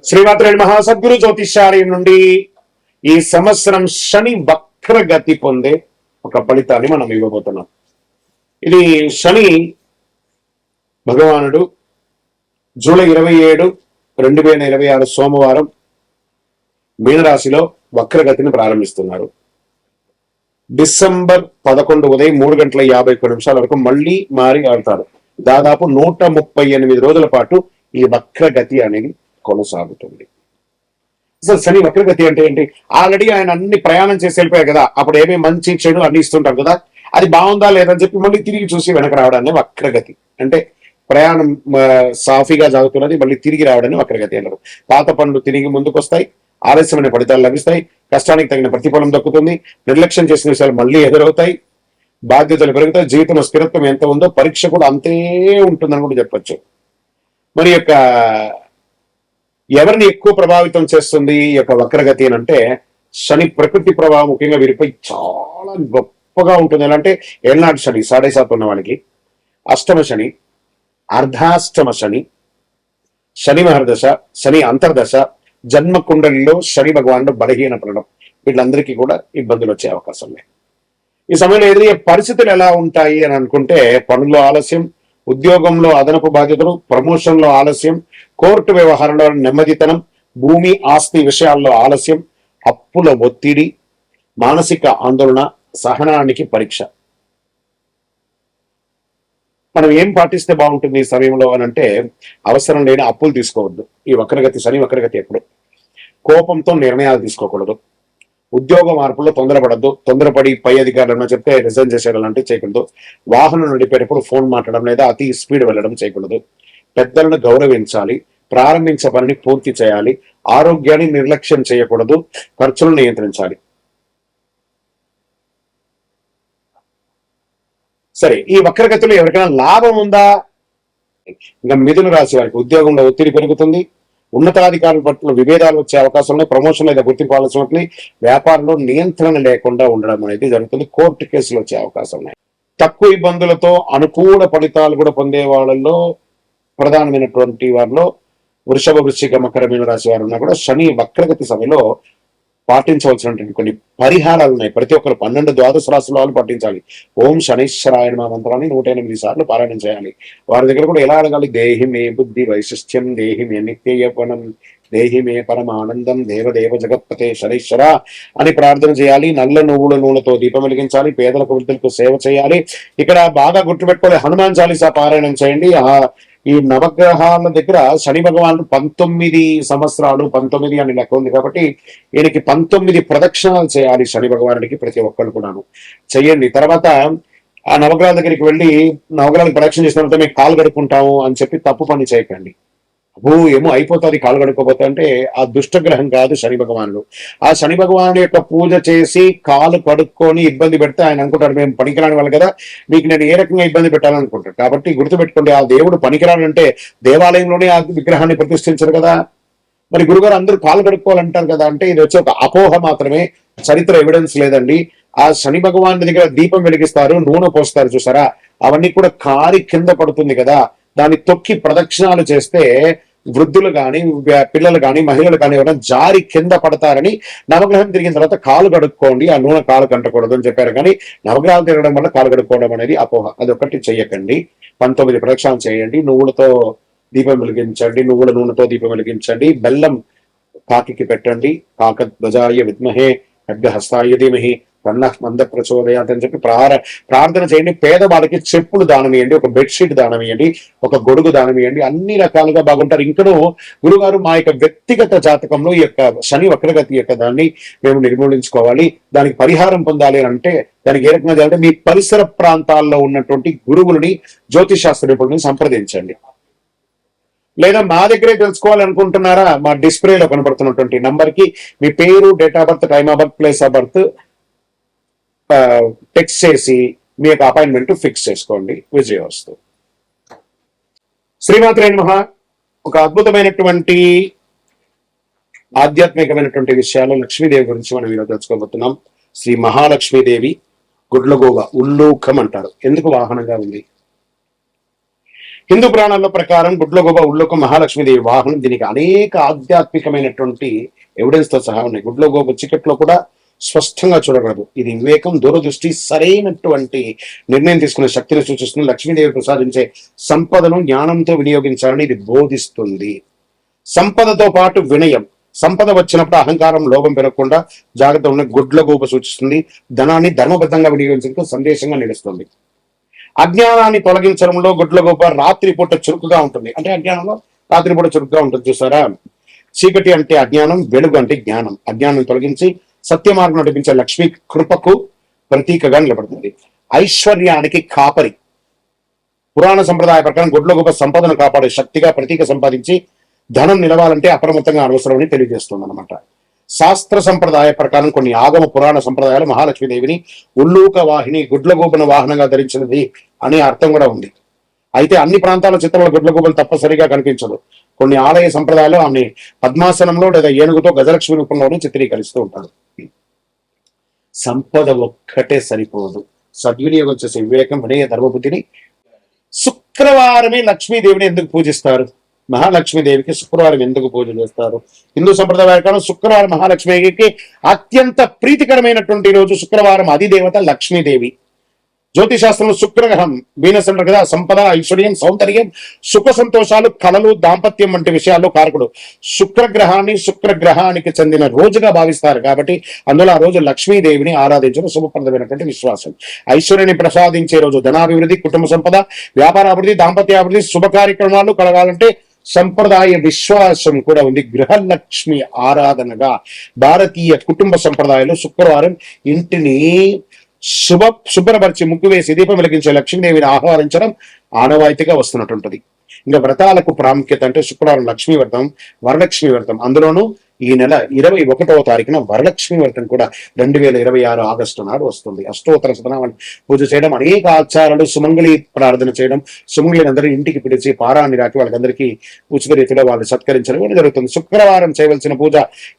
శ్రీమాత్రే నమః. సద్గురు జ్యోతిష్యాలయం నుండి ఈ సంవత్సరం శని వక్రగతి పొందే ఒక ఫలితాన్ని మనం ఇవ్వబోతున్నాం. ఇది శని భగవానుడు జూలై 27, 2026 సోమవారం మీనరాశిలో వక్రగతిని ప్రారంభిస్తున్నారు. డిసెంబర్ 11 ఉదయం 3:51 వరకు మళ్ళీ మారి ఆడతారు. దాదాపు 138 రోజుల పాటు ఈ వక్రగతి అనేది కొనసాగుతుంది. అసలు శని వక్రగతి అంటే ఏంటి? ఆల్రెడీ ఆయన అన్ని ప్రయాణం చేసి వెళ్ళిపోయారు కదా, అప్పుడు ఏమేమి మంచి చెడు అన్ని ఇస్తుంటాం కదా, అది బాగుందా లేదని చెప్పి మళ్ళీ తిరిగి చూసి వెనక రావడాన్ని వక్రగతి అంటే. ప్రయాణం సాఫీగా సాగుతున్నది, మళ్ళీ తిరిగి రావడాన్ని వక్రగతి అంటారు. పాత పనులు తిరిగి ముందుకు వస్తాయి, ఆలస్యమైన ఫలితాలు లభిస్తాయి, కష్టానికి తగిన ప్రతిఫలం దక్కుతుంది, నిర్లక్ష్యం చేసిన విషయాలు మళ్ళీ ఎదురవుతాయి, బాధ్యతలు పెరుగుతాయి, జీవితంలో స్థిరత్వం ఎంత ఉందో పరీక్ష కూడా అంతే ఉంటుందని కూడా చెప్పచ్చు. మరి యొక్క ఎవరిని ఎక్కువ ప్రభావితం చేస్తుంది ఈ యొక్క వక్రగతి అని అంటే, శని ప్రకృతి ప్రభావం ముఖ్యంగా వీరిపై చాలా గొప్పగా ఉంటుంది. ఎలా అంటే ఏళ్ళనాటి శని 7.5 ఉన్న వాళ్ళకి, అష్టమ శని, అర్ధాష్టమ శని, శని మహర్దశ, శని అంతర్దశ, జన్మ కుండలిలో శని భగవానుడు బలహీన పడడం, వీళ్ళందరికీ కూడా ఇబ్బందులు వచ్చే అవకాశం లేదు. ఈ సమయంలో ఎదురయ్యే పరిస్థితులు ఎలా ఉంటాయి అని అనుకుంటే, పనుల్లో ఆలస్యం, ఉద్యోగంలో అదనపు బాధ్యతలు, ప్రమోషన్లో ఆలస్యం, కోర్టు వ్యవహారంలో నెమ్మదితనం, భూమి ఆస్తి విషయాల్లో ఆలస్యం, అప్పుల ఒత్తిడి, మానసిక ఆందోళన, సహనానికి పరీక్ష. మనం ఏం పాటిస్తే బాగుంటుంది ఈ సమయంలో అని అంటే, అవసరం లేని అప్పులు తీసుకోవద్దు. ఈ వక్రగతి శని వక్రగతి ఎప్పుడు కోపంతో నిర్ణయాలు తీసుకోకూడదు. ఉద్యోగ మార్పుల్లో తొందరపడద్దు. తొందరపడి పై అధికారులను చెప్తే రిజైన్ చేసేయడం లాంటివి చేయకూడదు. వాహనం నడిపేటప్పుడు ఫోన్ మాట్లాడడం లేదా అతి స్పీడ్ వెళ్ళడం చేయకూడదు. పెద్దలను గౌరవించాలి. ప్రారంభించే పనిని పూర్తి చేయాలి. ఆరోగ్యాన్ని నిర్లక్ష్యం చేయకూడదు. ఖర్చులను నియంత్రించాలి. సరే, ఈ వక్రగతిలో ఎవరికైనా లాభం ఉందా? ఇంకా మిథున రాశి వారికి ఉద్యోగంలో ఒత్తిడి పెరుగుతుంది, ఉన్నతాధికారుల పట్ల విభేదాలు వచ్చే అవకాశం ఉన్నాయి, ప్రమోషన్ లేదా గుర్తింపు ఆలోచన ఉంటుంది, వ్యాపారంలో నియంత్రణ లేకుండా ఉండడం అనేది జరుగుతుంది, కోర్టు కేసులు వచ్చే అవకాశం ఉన్నాయి. తక్కువ ఇబ్బందులతో అనుకూల ఫలితాలు కూడా పొందే వాళ్ళలో ప్రధానమైనటువంటి వారిలో వృషభ, వృశ్చిక, మకర, మీన రాశి వారు ఉన్నా కూడా శని వక్రగతి సమయంలో పాటించవలసినటువంటి కొన్ని పరిహారాలు ఉన్నాయి. ప్రతి ఒక్కరు 12 ద్వాదశ రాశుల వాళ్ళు పాటించాలి. ఓం శనైశ్వరాయ నమః మంత్రాన్ని 108 సార్లు పారాయణం చేయాలి. వారి దగ్గర కూడా ఎలా అడగాలి? దేహి మే బుద్ధి వైశిష్ట్యం, దేహి మే నిత్యయపనం, దేహి మే పరమానందం, దేవదేవ జగత్పతే శనైశ్వర అని ప్రార్థన చేయాలి. నల్ల నువ్వుల నూనెతో దీపం వెలిగించాలి. పేదలకు వృద్ధులకు సేవ చేయాలి. ఇక్కడ బాగా గుర్తుపెట్టుకోవాలి, హనుమాన్ చాలీసా పారాయణం చేయండి. ఈ నవగ్రహాల దగ్గర శని భగవానుడు 19 సంవత్సరాలు, 19 అని లెక్క ఉంది కాబట్టి ఈయనకి 19 ప్రదక్షిణాలు చేయాలి. శని భగవానుడికి ప్రతి ఒక్కరు కూడాను చెయ్యండి. తర్వాత ఆ నవగ్రహాల దగ్గరికి వెళ్ళి నవగ్రహాలకు ప్రదక్షిణ చేసిన తర్వాత మేము కాలు కడుక్కుంటాము అని చెప్పి తప్పు పని చేయకండి. ఏమో అయిపోతుంది కాలు కడుక్కోపోతే అంటే, ఆ దుష్టగ్రహం కాదు శని భగవానుడు. ఆ శని భగవానుడు యొక్క పూజ చేసి కాలు కడుక్కొని ఇబ్బంది పెడితే ఆయన అనుకుంటాడు మేము పనికిరాని వాళ్ళు కదా, మీకు నేను ఏ రకంగా ఇబ్బంది పెట్టాలనుకుంటాడు. కాబట్టి గుర్తుపెట్టుకోండి, ఆ దేవుడు పనికిరాడంటే దేవాలయంలోనే ఆ విగ్రహాన్ని ప్రతిష్ఠించరు కదా. మరి గురుగారు అందరూ కాలు కడుక్కోవాలంటారు కదా అంటే, ఇది వచ్చి ఒక అపోహ మాత్రమే, చరిత్ర ఎవిడెన్స్ లేదండి. ఆ శని భగవాను దగ్గర దీపం వెలిగిస్తారు, నూనె పోస్తారు చూసారా, అవన్నీ కూడా కారి కింద పడుతుంది కదా, దాన్ని తొక్కి ప్రదక్షిణాలు చేస్తే వృద్ధులు కానీ, పిల్లలు కానీ, మహిళలు కానీ ఎవరైనా జారి కింద పడతారని నవగ్రహం తిరిగిన తర్వాత కాలు కడుక్కోండి, ఆ నూనె కాలు కంటకూడదు అని చెప్పారు. కానీ నవగ్రహాలు తిరగడం వల్ల కాలు కడుక్కోవడం అనేది అపోహ, అది ఒకటి చెయ్యకండి. 19 ప్రదక్షిణాలు చేయండి. నువ్వులతో దీపం వెలిగించండి, నువ్వుల నూనెతో దీపం వెలిగించండి. బెల్లం కాకి పెట్టండి. కాక ధ్వజాయ విద్మహే ఖడ్గహస్తాయ ధీమహి తన్నః మంద ప్రచోదయాత్ అని చెప్పి ప్రార్థన చేయండి. పేదవాళ్ళకి చెప్పులు దానం ఇవ్వండి, ఒక బెడ్షీట్ దానం ఇవ్వండి, ఒక గొడుగు దానం ఇవ్వండి. అన్ని రకాలుగా బాగుంటారు. ఇంకనూ గురుగారు మా యొక్క వ్యక్తిగత జాతకంలో ఈ యొక్క శని వక్రగతి యొక్క దాన్ని మేము నిర్మూలించుకోవాలి, దానికి పరిహారం పొందాలి అని అంటే దానికి ఏ రకంగా చేయాలంటే, మీ పరిసర ప్రాంతాల్లో ఉన్నటువంటి గురువులని, జ్యోతిషాస్త్ర నిపుణులని సంప్రదించండి. లేదా మా దగ్గరే తెలుసుకోవాలనుకుంటున్నారా, మా డిస్ప్లేలో కనబడుతున్నటువంటి నంబర్ కి మీ పేరు, date of birth, time of birth, place of birth text చేసి మీ యొక్క అపాయింట్మెంట్ ఫిక్స్ చేసుకోండి. విజయవస్తు. శ్రీమాత్రే నమః. ఒక అద్భుతమైనటువంటి ఆధ్యాత్మికమైనటువంటి విషయాలు లక్ష్మీదేవి గురించి మనం ఈరోజు తెలుసుకోబోతున్నాం. శ్రీ మహాలక్ష్మీదేవి గుడ్లగోవ ఉల్లూకం అంటారు. ఎందుకు వాహనంగా ఉంది? హిందూ పురాణాల ప్రకారం గుడ్లగూబ ఉళ్ళొక మహాలక్ష్మీదేవి వాహనం. దీనికి అనేక ఆధ్యాత్మికమైనటువంటి ఎవిడెన్స్ తో సహా ఉన్నాయి. గుడ్లగూబ చీకట్లో కూడా స్పష్టంగా చూడగలదు. ఇది వివేకం, దూరదృష్టి, సరైనటువంటి నిర్ణయం తీసుకునే శక్తిని సూచిస్తుంది. లక్ష్మీదేవి ప్రసాదించే సంపదను జ్ఞానంతో వినియోగించాలని ఇది బోధిస్తుంది. సంపదతో పాటు వినయం. సంపద వచ్చినప్పుడు అహంకారం, లోభం పెరగకుండా జాగ్రత్త ఉన్న గుడ్లగూబ సూచిస్తుంది. ధనాన్ని ధర్మబద్ధంగా వినియోగించడంతో సందేశంగా నిలుస్తుంది. అజ్ఞానాన్ని తొలగించడంలో గుడ్లగూబ రాత్రిపూట చురుకుగా ఉంటుంది. అంటే అజ్ఞానంలో రాత్రిపూట చురుకుగా ఉంటుంది చూసారా. చీకటి అంటే అజ్ఞానం, వెలుగు అంటే జ్ఞానం. అజ్ఞానం తొలగించి సత్య మార్గం నడిపించే లక్ష్మీ కృపకు ప్రతీకగా నిలబడుతుంది. ఐశ్వర్యానికి కాపరి. పురాణ సంప్రదాయ ప్రకారం గుడ్లగూబ సంపదను కాపాడే శక్తిగా ప్రతీక సంపాదించి ధనం నిలవాలంటే అప్రమత్తంగా అవసరమని తెలియజేస్తుంది అనమాట. శాస్త్ర సంప్రదాయ ప్రకారం కొన్ని ఆగమ పురాణ సంప్రదాయాలు మహాలక్ష్మీదేవిని ఉల్లూక వాహిని, గుడ్లగూబను వాహనంగా ధరించినది అనే అర్థం కూడా ఉంది. అయితే అన్ని ప్రాంతాల చిత్రంలో గుడ్లగూబలు తప్పనిసరిగా కనిపించదు. కొన్ని ఆలయ సంప్రదాయాలు ఆమె పద్మాసనంలో లేదా ఏనుగుతో గజలక్ష్మి రూపంలోనూ చిత్రీకరిస్తూ ఉంటారు. సంపద ఒక్కటే సరిపోదు, సద్వినియోగం చేసే వివేకం, వినయ, ధర్మబుద్ధిని. శుక్రవారమే లక్ష్మీదేవిని ఎందుకు పూజిస్తారు? మహాలక్ష్మీదేవికి శుక్రవారం ఎందుకు పూజ చేస్తారు? హిందూ సంప్రదాయ ప్రకారం శుక్రవారం మహాలక్ష్మీదేవికి అత్యంత ప్రీతికరమైనటువంటి రోజు. శుక్రవారం అధిదేవత లక్ష్మీదేవి. జ్యోతిశాస్త్రంలో శుక్రగ్రహం, వీనస్ అంటారు కదా, సంపద, ఐశ్వర్యం, సౌందర్యం, సుఖ సంతోషాలు, కళలు, దాంపత్యం వంటి విషయాల్లో కారకుడు. శుక్రగ్రహానికి చెందిన రోజుగా భావిస్తారు కాబట్టి అందులో ఆ రోజు లక్ష్మీదేవిని ఆరాధించడం శుభప్రదమైనటువంటి విశ్వాసం. ఐశ్వర్యాన్ని ప్రసాదించే రోజు. ధనాభివృద్ధి, కుటుంబ సంపద, వ్యాపారాభివృద్ధి, దాంపత్యాభివృద్ధి, శుభ కార్యక్రమాలు కలగాలంటే సంప్రదాయ విశ్వాసం కూడా ఉంది. గృహలక్ష్మి ఆరాధనగా భారతీయ కుటుంబ సంప్రదాయంలో శుక్రవారం ఇంటిని శుభ్రపరిచి ముగ్గు వేసి దీపం వెలిగించే లక్ష్మీదేవిని ఆహ్వానించడం ఆనవాయితీగా వస్తున్నట్టుంటది. ఇంకా వ్రతాలకు ప్రాముఖ్యత అంటే శుక్రవారం లక్ష్మీ వ్రతం, వరలక్ష్మి వ్రతం. అందులోనూ ఈ నెల 21వ తారీఖున వరలక్ష్మి వ్రతం కూడా 2026 ఆగస్టు నాడు వస్తుంది. అష్టోత్తర శతనామాన్ని పూజ చేయడం, అనేక ఆచారాలు, సుమంగళి ప్రార్థన చేయడం, సుమంగళిని అందరూ ఇంటికి పిలిచి పారాన్ని రాకి వాళ్ళకందరికీ ఉచిత రీతిలో వాళ్ళు సత్కరించడం కూడా జరుగుతుంది. శుక్రవారం చేయవలసిన పూజ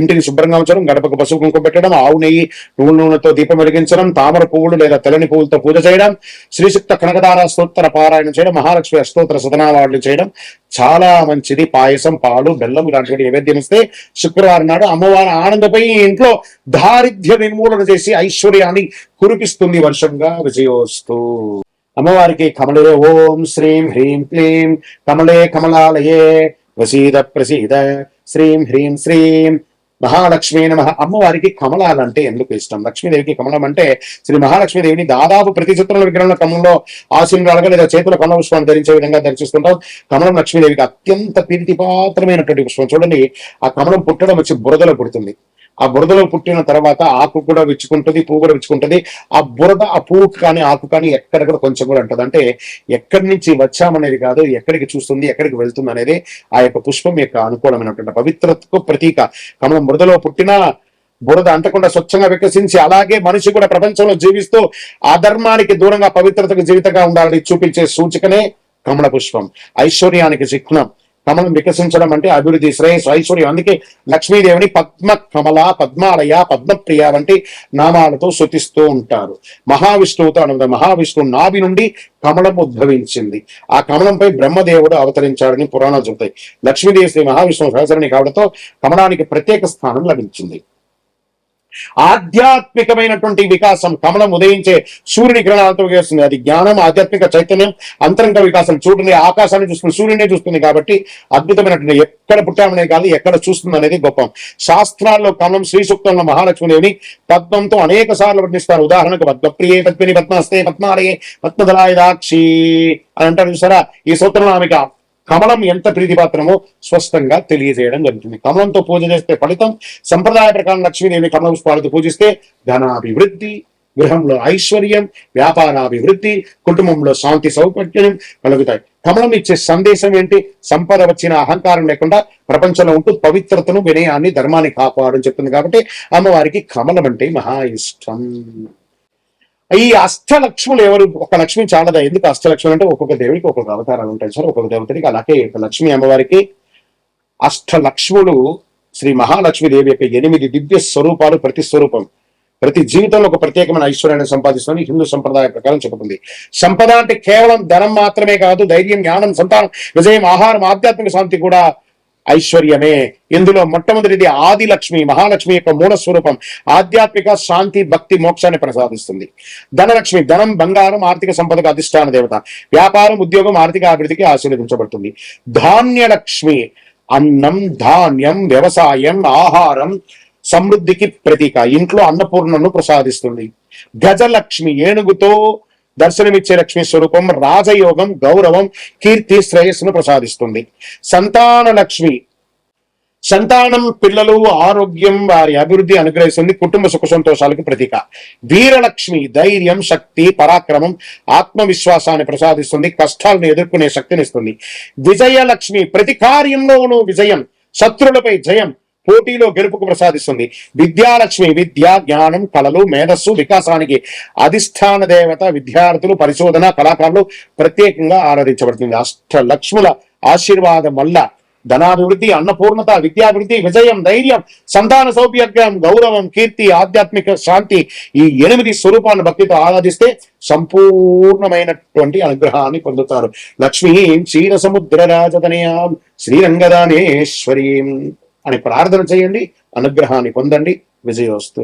ఇంటిని శుభ్రంగా ఉంచడం, గడపకు పసుపు కుంకుమ పెట్టడం, ఆవు నెయ్యి, నువ్వుల నూనెతో దీపం వెలిగించడం, తామర పువ్వులు లేదా తెల్లని పువ్వులతో పూజ చేయడం, శ్రీశుక్త కనకదార స్తోత్ర పారాయణం చేయడం, మహాలక్ష్మి అష్టోత్తర శతనామాలు చేయడం చాలా మంచిది. పాయసం, పాలు, బెల్లం ఇలాంటి నైవేద్యం ఇస్తే శుక్రవారం నాడు అమ్మవారి ఆనందపై ఇంట్లో దారిద్ర్య నిర్మూలన చేసి ఐశ్వర్యాన్ని కురిపిస్తుంది. వర్షంగా విజయోస్తు. అమ్మవారికి కమలే ఓం శ్రీం హ్రీం క్లీం కమలే కమలాలయే వసీద ప్రసీద శ్రీం హ్రీం శ్రీం మహాలక్ష్మి నమః. అమ్మవారికి కమలాలంటే ఎందుకు ఇష్టం? లక్ష్మీదేవికి కమలం అంటే శ్రీ మహాలక్ష్మీదేవిని దాదాపు ప్రతి చిత్రంలో విగ్రహంలో కమలంలో ఆశీనురాలుగా లేదా చేతుల కమల పుష్పాన్ని ధరించే విధంగా దర్శిస్తుంటాం. కమలం లక్ష్మీదేవికి అత్యంత ప్రీతిపాత్రమైనటువంటి పుష్పం. చూడండి, ఆ కమలం పుట్టడం వచ్చి బురదలో పుడుతుంది. ఆ బురదలో పుట్టిన తర్వాత ఆకు కూడా విచ్చుకుంటుంది, పువ్వు కూడా విచ్చుకుంటుంది. ఆ బురద ఆ పువ్వు కానీ ఆకు కానీ ఎక్కడెక్కడ కొంచెం కూడా ఉంటుంది. అంటే ఎక్కడి నుంచి వచ్చామనేది కాదు, ఎక్కడికి చూస్తుంది, ఎక్కడికి వెళ్తుంది అనేది ఆ యొక్క పుష్పం యొక్క అనుకూలమైనటువంటి పవిత్రతకు ప్రతీక. కమలం బురదలో పుట్టిన బురద అంటకుండా స్వచ్ఛంగా వికసించి అలాగే మనిషి కూడా ప్రపంచంలో జీవిస్తూ అధర్మానికి దూరంగా పవిత్రతకు జీవితంగా ఉండాలని చూపించే సూచికనే కమల పుష్పం. ఐశ్వర్యానికి చిహ్నం. కమలం వికసించడం అంటే అభివృద్ధి, శ్రేయస్సు, ఐశ్వర్యం. అందుకే లక్ష్మీదేవిని పద్మ కమల, పద్మాలయ, పద్మప్రియ వంటి నామాలతో స్తుతిస్తూ ఉంటారు. మహావిష్ణువుతో అనుబంధం. మహావిష్ణువు నాభి నుండి కమలం ఉద్భవించింది. ఆ కమలంపై బ్రహ్మదేవుడు అవతరించాడని పురాణాలు చెబుతాయి. లక్ష్మీదేవి శ్రీ మహావిష్ణువు సహచరణి కావడంతో కమలానికి ప్రత్యేక స్థానం లభించింది. ఆధ్యాత్మికమైనటువంటి వికాసం. కమలం ఉదయించే సూర్యుని కిరణాలతో వేస్తుంది. అది జ్ఞానం, ఆధ్యాత్మిక చైతన్యం, అంతరంగ వికాసం. చూడండి, ఆకాశాన్ని చూస్తుంది, సూర్యునే చూస్తుంది కాబట్టి అద్భుతమైనటువంటి. ఎక్కడ పుట్టామనే కాదు, ఎక్కడ చూస్తుంది అనేది గొప్ప. శాస్త్రాల్లో కమలం శ్రీ సూక్తంలో మహాలక్ష్మీదేవిని పద్మంతో అనేక సార్లు వర్ణిస్తారు. ఉదాహరణకు పద్మప్రియే పద్మిని పద్మస్తే పద్మాలయే పద్మదలాయదాక్షి అని అంటారు చూసారా. ఈ సూత్రంలో ఆమెకు కమలం ఎంత ప్రీతిపాత్రమో స్పష్టంగా తెలియజేయడం జరుగుతుంది. కమలంతో పూజ చేస్తే ఫలితం. సంప్రదాయ ప్రకారం లక్ష్మీదేవి కమల పుష్పాలతో పూజిస్తే ధనాభివృద్ధి, గృహంలో ఐశ్వర్యం, వ్యాపారాభివృద్ధి, కుటుంబంలో శాంతి సౌకర్యం కలుగుతాయి. కమలం ఇచ్చే సందేశం ఏంటి? సంపద వచ్చిన అహంకారం లేకుండా ప్రపంచంలో ఉంటూ పవిత్రతను, వినయాన్ని, ధర్మాన్ని కాపాడని చెప్తుంది. కాబట్టి అమ్మవారికి కమలం అంటే మహా ఇష్టం. ఈ అష్టలక్ష్ములు ఎవరు? ఒక లక్ష్మి చాలదా? ఎందుకు అష్టలక్ష్ములు అంటే ఒక్కొక్క దేవుడికి ఒక్కొక్క అవతారాలు ఉంటాయి సార్, ఒక్కొక్క దేవతకి. అలాగే లక్ష్మీ అమ్మవారికి అష్టలక్ష్ములు శ్రీ మహాలక్ష్మీదేవి యొక్క 8 దివ్య స్వరూపాలు. ప్రతి స్వరూపం ప్రతి జీవితంలో ఒక ప్రత్యేకమైన ఐశ్వర్యాన్ని సంపాదిస్తుంది హిందూ సంప్రదాయ ప్రకారం చెబుతుంది. సంపద అంటే కేవలం ధనం మాత్రమే కాదు, ధైర్యం, జ్ఞానం, సంతానం, విజయం, ఆహారం, ఆధ్యాత్మిక శాంతి కూడా ఐశ్వర్యమే. ఇందులో మొట్టమొదటిది ఆది లక్ష్మి, మహాలక్ష్మి యొక్క మూల స్వరూపం. ఆధ్యాత్మిక శాంతి, భక్తి, మోక్షాన్ని ప్రసాదిస్తుంది. ధనలక్ష్మి, ధనం, బంగారం, ఆర్థిక సంపదకు అధిష్టాన దేవత. వ్యాపారం, ఉద్యోగం, ఆర్థిక అభివృద్ధికి ఆశీర్వదించబడుతుంది. ధాన్యలక్ష్మి, అన్నం, ధాన్యం, వ్యవసాయం, ఆహారం, సమృద్ధికి ప్రతీక. ఇంట్లో అన్నపూర్ణను ప్రసాదిస్తుంది. గజలక్ష్మి, ఏనుగుతో దర్శనమిచ్చే లక్ష్మీ స్వరూపం. రాజయోగం, గౌరవం, కీర్తి, శ్రేయస్సును ప్రసాదిస్తుంది. సంతాన లక్ష్మి, సంతానం, పిల్లలు, ఆరోగ్యం, వారి అభివృద్ధి అనుగ్రహిస్తుంది. కుటుంబ సుఖ సంతోషాలకు ప్రతీక. వీరలక్ష్మి, ధైర్యం, శక్తి, పరాక్రమం, ఆత్మవిశ్వాసాన్ని ప్రసాదిస్తుంది. కష్టాలను ఎదుర్కొనే శక్తినిస్తుంది. విజయలక్ష్మి, ప్రతి కార్యంలోనూ విజయం, శత్రులపై జయం, పోటీలో గెలుపుకు ప్రసాదిస్తుంది. విద్యాలక్ష్మి, విద్య, జ్ఞానం, కళలు, మేధస్సు, వికాసానికి అధిష్టాన దేవత. విద్యార్థులు, పరిశోధన, కళాకారులు ప్రత్యేకంగా ఆరాధించబడుతుంది. అష్టలక్ష్ముల ఆశీర్వాదం వల్ల ధనాభివృద్ధి, అన్నపూర్ణత, విద్యాభివృద్ధి, విజయం, ధైర్యం, సంతాన సౌభాగ్యం, గౌరవం, కీర్తి, ఆధ్యాత్మిక శాంతి, ఈ 8 స్వరూపాలను భక్తితో ఆరాధిస్తే సంపూర్ణమైనటువంటి అనుగ్రహాన్ని పొందుతారు. లక్ష్మీం క్షీర సముద్ర రాజతనయాం శ్రీరంగదానేశ్వరీం అని ప్రార్థన చేయండి. అనుగ్రహాన్ని పొందండి. విజయోస్తు.